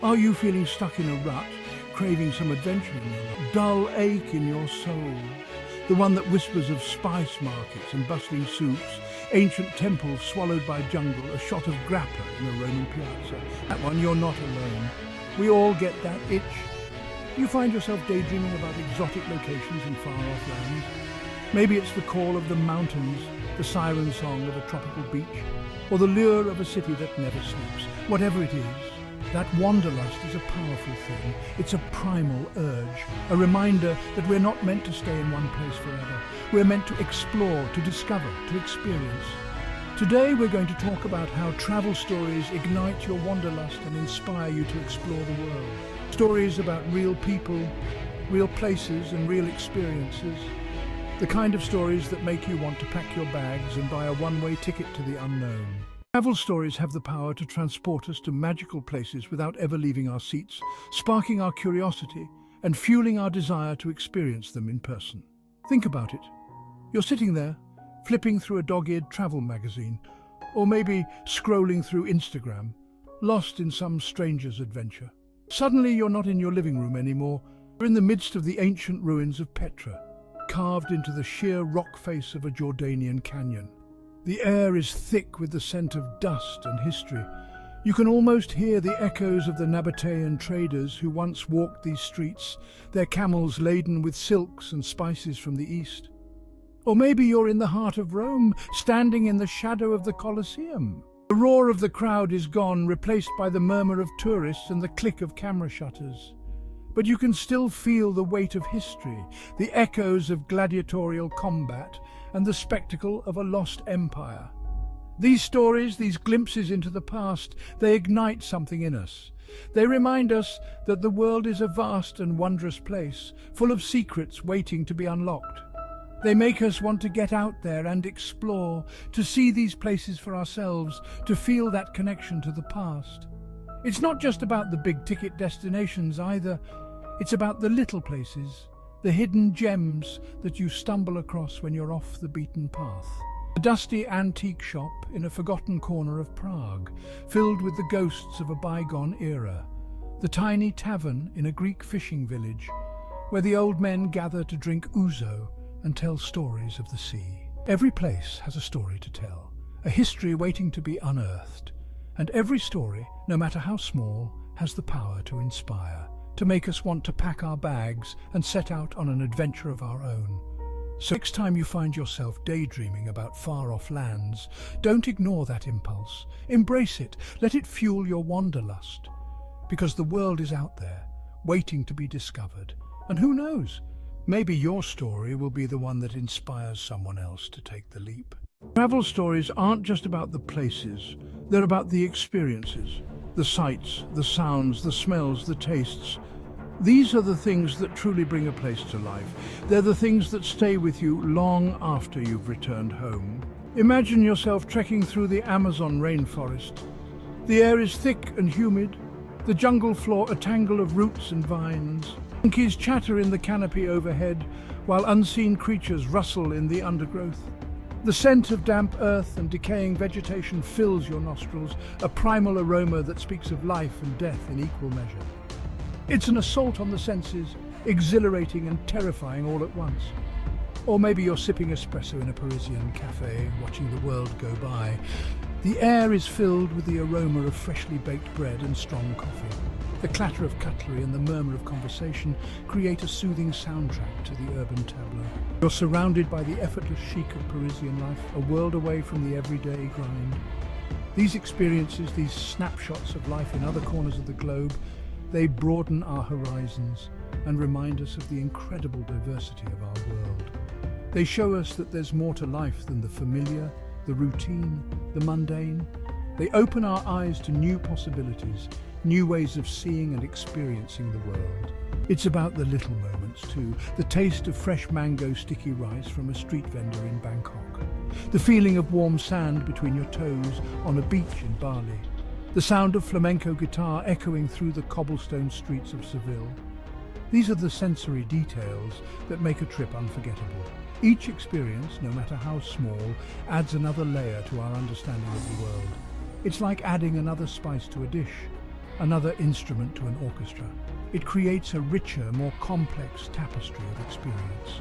Are you feeling stuck in a rut, craving some adventure in your life? Dull ache in your soul? The one that whispers of spice markets and bustling soups, ancient temples swallowed by jungle, a shot of grappa in a Roman piazza. That one, you're not alone. We all get that itch. Do you find yourself daydreaming about exotic locations in far-off lands? Maybe it's the call of the mountains, the siren song of a tropical beach, or the lure of a city that never sleeps. Whatever it is, that wanderlust is a powerful thing. It's a primal urge, a reminder that we're not meant to stay in one place forever. We're meant to explore, to discover, to experience. Today we're going to talk about how travel stories ignite your wanderlust and inspire you to explore the world. Stories about real people, real places and real experiences. The kind of stories that make you want to pack your bags and buy a one-way ticket to the unknown. Travel stories have the power to transport us to magical places without ever leaving our seats, sparking our curiosity and fueling our desire to experience them in person. Think about it. You're sitting there, flipping through a dog-eared travel magazine, or maybe scrolling through Instagram, lost in some stranger's adventure. Suddenly you're not in your living room anymore. You're in the midst of the ancient ruins of Petra, carved into the sheer rock face of a Jordanian canyon. The air is thick with the scent of dust and history. You can almost hear the echoes of the Nabatean traders who once walked these streets, their camels laden with silks and spices from the east. Or maybe you're in the heart of Rome, standing in the shadow of the Colosseum. The roar of the crowd is gone, replaced by the murmur of tourists and the click of camera shutters. But you can still feel the weight of history, the echoes of gladiatorial combat, and the spectacle of a lost empire. These stories, these glimpses into the past, they ignite something in us. They remind us that the world is a vast and wondrous place, full of secrets waiting to be unlocked. They make us want to get out there and explore, to see these places for ourselves, to feel that connection to the past. It's not just about the big-ticket destinations either. It's about the little places, the hidden gems that you stumble across when you're off the beaten path. A dusty antique shop in a forgotten corner of Prague, filled with the ghosts of a bygone era. The tiny tavern in a Greek fishing village, where the old men gather to drink ouzo and tell stories of the sea. Every place has a story to tell, a history waiting to be unearthed. And every story, no matter how small, has the power to inspire, to make us want to pack our bags and set out on an adventure of our own. So next time you find yourself daydreaming about far-off lands, don't ignore that impulse. Embrace it. Let it fuel your wanderlust. Because the world is out there, waiting to be discovered. And who knows? Maybe your story will be the one that inspires someone else to take the leap. Travel stories aren't just about the places, they're about the experiences, the sights, the sounds, the smells, the tastes. These are the things that truly bring a place to life. They're the things that stay with you long after you've returned home. Imagine yourself trekking through the Amazon rainforest. The air is thick and humid, the jungle floor a tangle of roots and vines. Monkeys chatter in the canopy overhead, while unseen creatures rustle in the undergrowth. The scent of damp earth and decaying vegetation fills your nostrils, a primal aroma that speaks of life and death in equal measure. It's an assault on the senses, exhilarating and terrifying all at once. Or maybe you're sipping espresso in a Parisian cafe, watching the world go by. The air is filled with the aroma of freshly baked bread and strong coffee. The clatter of cutlery and the murmur of conversation create a soothing soundtrack to the urban tableau. You're surrounded by the effortless chic of Parisian life, a world away from the everyday grind. These experiences, these snapshots of life in other corners of the globe, they broaden our horizons and remind us of the incredible diversity of our world. They show us that there's more to life than the familiar, the routine, the mundane. They open our eyes to new possibilities, new ways of seeing and experiencing the world. It's about the little moments too, the taste of fresh mango sticky rice from a street vendor in Bangkok, the feeling of warm sand between your toes on a beach in Bali, the sound of flamenco guitar echoing through the cobblestone streets of Seville. These are the sensory details that make a trip unforgettable. Each experience, no matter how small, adds another layer to our understanding of the world. It's like adding another spice to a dish, another instrument to an orchestra. It creates a richer, more complex tapestry of experience.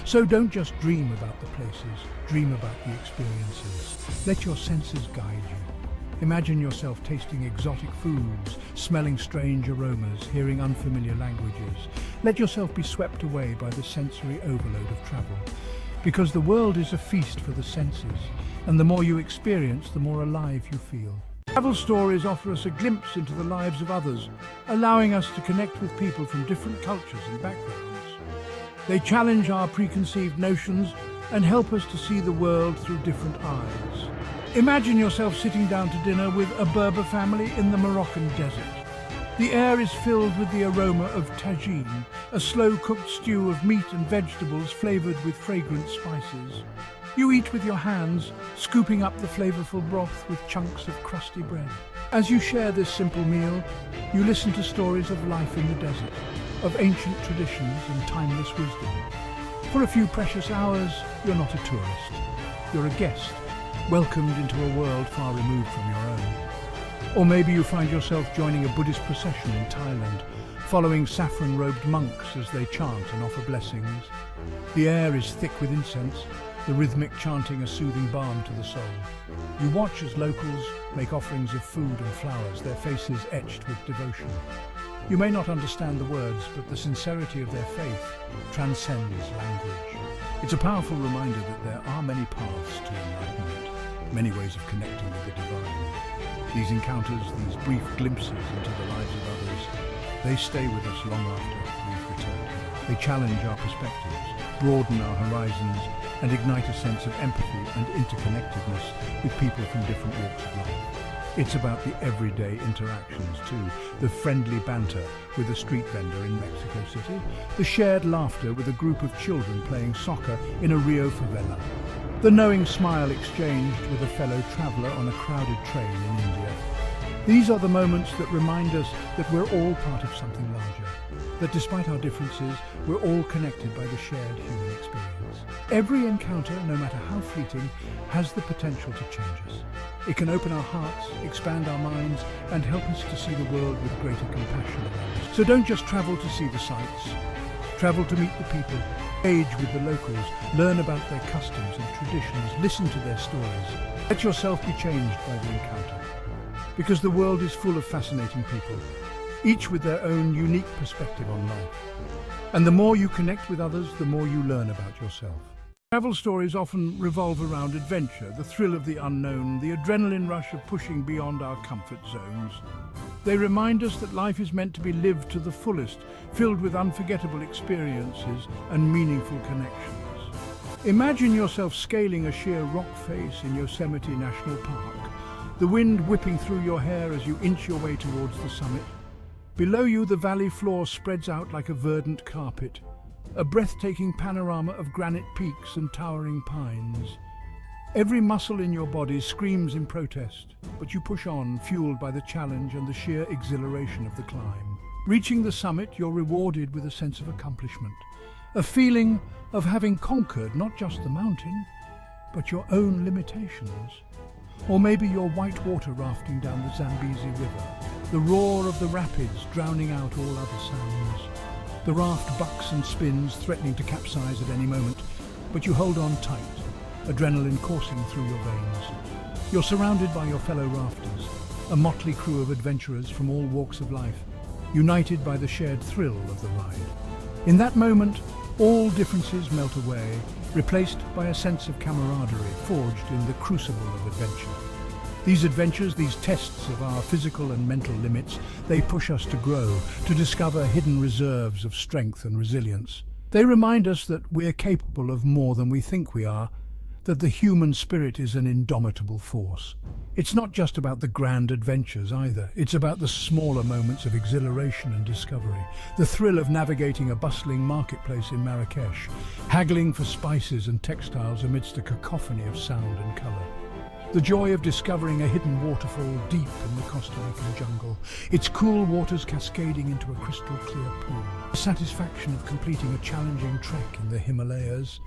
So don't just dream about the places, dream about the experiences. Let your senses guide you. Imagine yourself tasting exotic foods, smelling strange aromas, hearing unfamiliar languages. Let yourself be swept away by the sensory overload of travel. Because the world is a feast for the senses, and the more you experience, the more alive you feel. Travel stories offer us a glimpse into the lives of others, allowing us to connect with people from different cultures and backgrounds. They challenge our preconceived notions and help us to see the world through different eyes. Imagine yourself sitting down to dinner with a Berber family in the Moroccan desert. The air is filled with the aroma of tagine, a slow-cooked stew of meat and vegetables flavored with fragrant spices. You eat with your hands, scooping up the flavorful broth with chunks of crusty bread. As you share this simple meal, you listen to stories of life in the desert, of ancient traditions and timeless wisdom. For a few precious hours, you're not a tourist. You're a guest, welcomed into a world far removed from your own. Or maybe you find yourself joining a Buddhist procession in Thailand, following saffron-robed monks as they chant and offer blessings. The air is thick with incense, the rhythmic chanting a soothing balm to the soul. You watch as locals make offerings of food and flowers, their faces etched with devotion. You may not understand the words, but the sincerity of their faith transcends language. It's a powerful reminder that there are many paths to enlightenment, many ways of connecting with the divine. These encounters, these brief glimpses into the lives of others, they stay with us long after we've returned. They challenge our perspectives, broaden our horizons, and ignite a sense of empathy and interconnectedness with people from different walks of life. It's about the everyday interactions too, the friendly banter with a street vendor in Mexico City, the shared laughter with a group of children playing soccer in a Rio favela, the knowing smile exchanged with a fellow traveller on a crowded train in India. These are the moments that remind us that we're all part of something larger, that despite our differences, we're all connected by the shared human experience. Every encounter, no matter how fleeting, has the potential to change us. It can open our hearts, expand our minds, and help us to see the world with greater compassion around us. So don't just travel to see the sights. Travel to meet the people, engage with the locals, learn about their customs and traditions, listen to their stories. Let yourself be changed by the encounter. Because the world is full of fascinating people, each with their own unique perspective on life. And the more you connect with others, the more you learn about yourself. Travel stories often revolve around adventure, the thrill of the unknown, the adrenaline rush of pushing beyond our comfort zones. They remind us that life is meant to be lived to the fullest, filled with unforgettable experiences and meaningful connections. Imagine yourself scaling a sheer rock face in Yosemite National Park, the wind whipping through your hair as you inch your way towards the summit. Below you, the valley floor spreads out like a verdant carpet, a breathtaking panorama of granite peaks and towering pines. Every muscle in your body screams in protest, but you push on, fueled by the challenge and the sheer exhilaration of the climb. Reaching the summit, you're rewarded with a sense of accomplishment, a feeling of having conquered not just the mountain, but your own limitations. Or maybe you're whitewater rafting down the Zambezi River, the roar of the rapids drowning out all other sounds. The raft bucks and spins, threatening to capsize at any moment, but you hold on tight, adrenaline coursing through your veins. You're surrounded by your fellow rafters, a motley crew of adventurers from all walks of life, united by the shared thrill of the ride. In that moment, all differences melt away, replaced by a sense of camaraderie forged in the crucible of adventure. These adventures, these tests of our physical and mental limits, they push us to grow, to discover hidden reserves of strength and resilience. They remind us that we're capable of more than we think we are, that the human spirit is an indomitable force. It's not just about the grand adventures either. It's about the smaller moments of exhilaration and discovery. The thrill of navigating a bustling marketplace in Marrakesh, haggling for spices and textiles amidst a cacophony of sound and colour. The joy of discovering a hidden waterfall deep in the Costa Rican jungle, its cool waters cascading into a crystal clear pool. The satisfaction of completing a challenging trek in the Himalayas.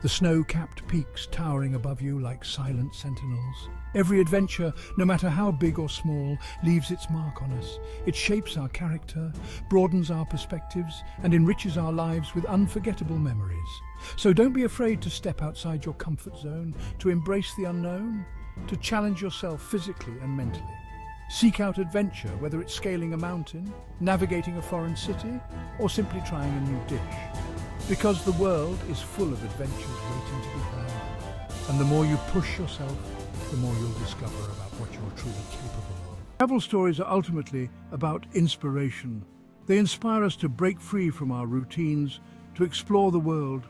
the snow-capped peaks towering above you like silent sentinels. Every adventure, no matter how big or small, leaves its mark on us. It shapes our character, broadens our perspectives, and enriches our lives with unforgettable memories. So don't be afraid to step outside your comfort zone, to embrace the unknown, to challenge yourself physically and mentally. Seek out adventure, whether it's scaling a mountain, navigating a foreign city, or simply trying a new dish. Because the world is full of adventures waiting to be had. And the more you push yourself, the more you'll discover about what you're truly capable of. Travel stories are ultimately about inspiration. They inspire us to break free from our routines, to explore the world,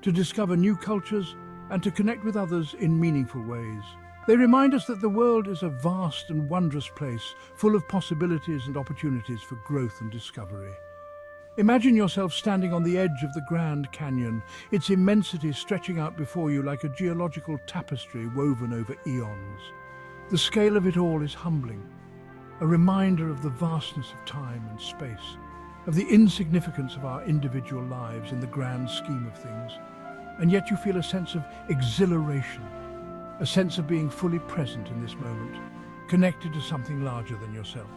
to discover new cultures, and to connect with others in meaningful ways. They remind us that the world is a vast and wondrous place, full of possibilities and opportunities for growth and discovery. Imagine yourself standing on the edge of the Grand Canyon, its immensity stretching out before you like a geological tapestry woven over eons. The scale of it all is humbling, a reminder of the vastness of time and space, of the insignificance of our individual lives in the grand scheme of things. And yet you feel a sense of exhilaration, a sense of being fully present in this moment, connected to something larger than yourself.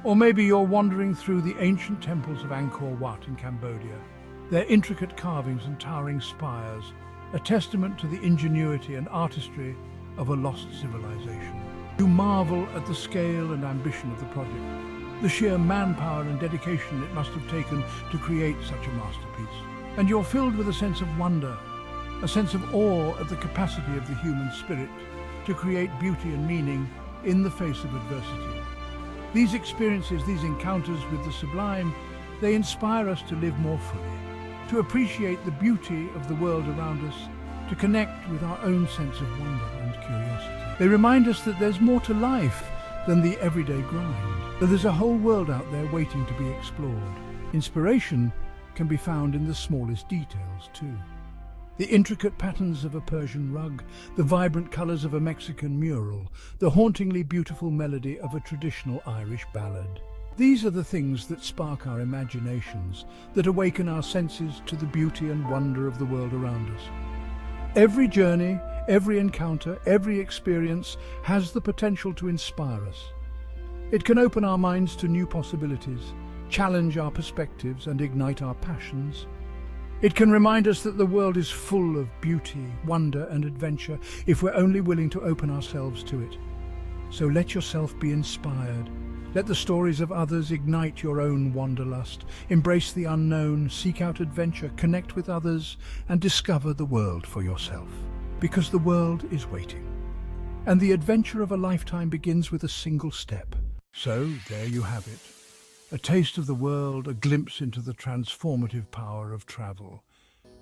Or maybe you're wandering through the ancient temples of Angkor Wat in Cambodia, their intricate carvings and towering spires, a testament to the ingenuity and artistry of a lost civilization. You marvel at the scale and ambition of the project, the sheer manpower and dedication it must have taken to create such a masterpiece. And you're filled with a sense of wonder, a sense of awe at the capacity of the human spirit to create beauty and meaning in the face of adversity. These experiences, these encounters with the sublime, they inspire us to live more fully, to appreciate the beauty of the world around us, to connect with our own sense of wonder and curiosity. They remind us that there's more to life than the everyday grind, that there's a whole world out there waiting to be explored. Inspiration can be found in the smallest details too. The intricate patterns of a Persian rug, the vibrant colours of a Mexican mural, the hauntingly beautiful melody of a traditional Irish ballad. These are the things that spark our imaginations, that awaken our senses to the beauty and wonder of the world around us. Every journey, every encounter, every experience has the potential to inspire us. It can open our minds to new possibilities, challenge our perspectives and ignite our passions. It can remind us that the world is full of beauty, wonder and adventure if we're only willing to open ourselves to it. So let yourself be inspired. Let the stories of others ignite your own wanderlust. Embrace the unknown, seek out adventure, connect with others and discover the world for yourself. Because the world is waiting. And the adventure of a lifetime begins with a single step. So there you have it. A taste of the world, a glimpse into the transformative power of travel.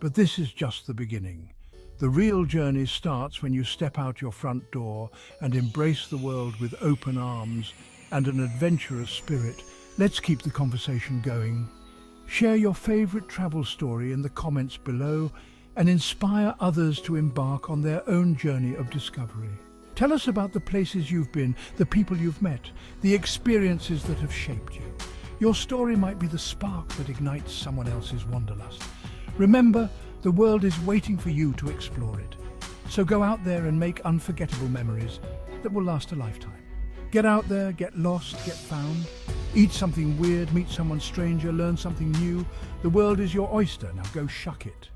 But this is just the beginning. The real journey starts when you step out your front door and embrace the world with open arms and an adventurous spirit. Let's keep the conversation going. Share your favorite travel story in the comments below and inspire others to embark on their own journey of discovery. Tell us about the places you've been, the people you've met, the experiences that have shaped you. Your story might be the spark that ignites someone else's wanderlust. Remember, the world is waiting for you to explore it. So go out there and make unforgettable memories that will last a lifetime. Get out there, get lost, get found. Eat something weird, meet someone stranger, learn something new. The world is your oyster, now go shuck it.